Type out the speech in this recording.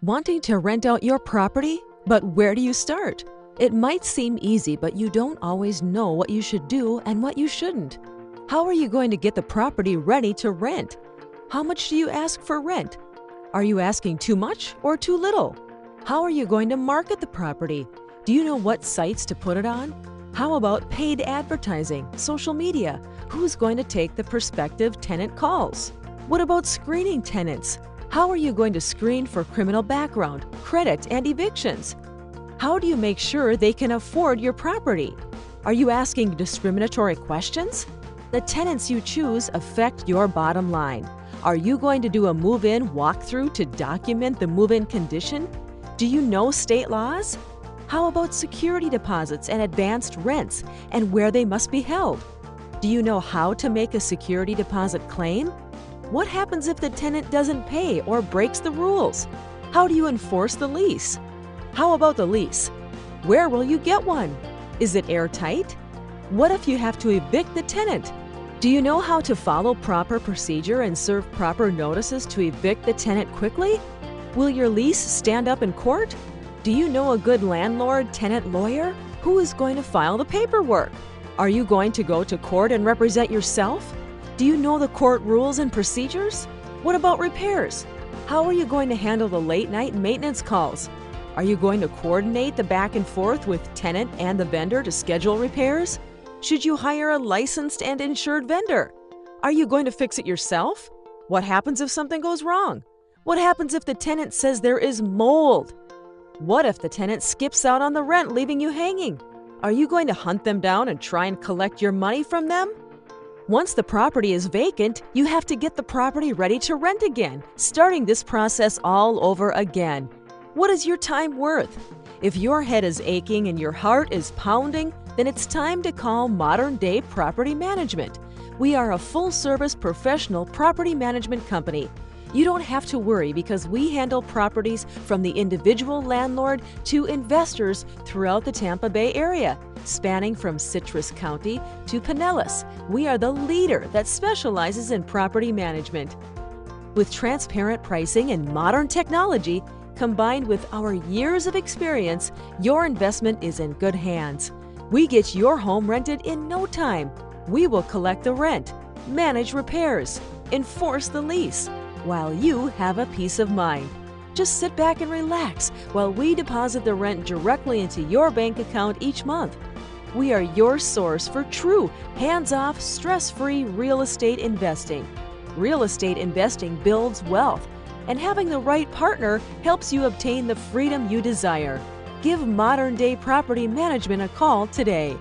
Wanting to rent out your property? But where do you start? It might seem easy, but you don't always know what you should do and what you shouldn't. How are you going to get the property ready to rent? How much do you ask for rent? Are you asking too much or too little? How are you going to market the property? Do you know what sites to put it on? How about paid advertising, social media? Who's going to take the prospective tenant calls? What about screening tenants? How are you going to screen for criminal background, credit, and evictions? How do you make sure they can afford your property? Are you asking discriminatory questions? The tenants you choose affect your bottom line. Are you going to do a move-in walkthrough to document the move-in condition? Do you know state laws? How about security deposits and advanced rents and where they must be held? Do you know how to make a security deposit claim? What happens if the tenant doesn't pay or breaks the rules? How do you enforce the lease? How about the lease? Where will you get one? Is it airtight? What if you have to evict the tenant? Do you know how to follow proper procedure and serve proper notices to evict the tenant quickly? Will your lease stand up in court? Do you know a good landlord-tenant lawyer? Who is going to file the paperwork? Are you going to go to court and represent yourself? Do you know the court rules and procedures? What about repairs? How are you going to handle the late-night maintenance calls? Are you going to coordinate the back and forth with tenant and the vendor to schedule repairs? Should you hire a licensed and insured vendor? Are you going to fix it yourself? What happens if something goes wrong? What happens if the tenant says there is mold? What if the tenant skips out on the rent, leaving you hanging? Are you going to hunt them down and try and collect your money from them? Once the property is vacant, you have to get the property ready to rent again, starting this process all over again. What is your time worth? If your head is aching and your heart is pounding, then it's time to call Modern Day Property Management. We are a full-service professional property management company. You don't have to worry because we handle properties from the individual landlord to investors throughout the Tampa Bay area, spanning from Citrus County to Pinellas. We are the leader that specializes in property management. With transparent pricing and modern technology, combined with our years of experience, your investment is in good hands. We get your home rented in no time. We will collect the rent, manage repairs, enforce the lease, while you have a peace of mind. Just sit back and relax while we deposit the rent directly into your bank account each month. We are your source for true, hands-off, stress-free real estate investing. Real estate investing builds wealth, and having the right partner helps you obtain the freedom you desire. Give Modern Day Property Management a call today.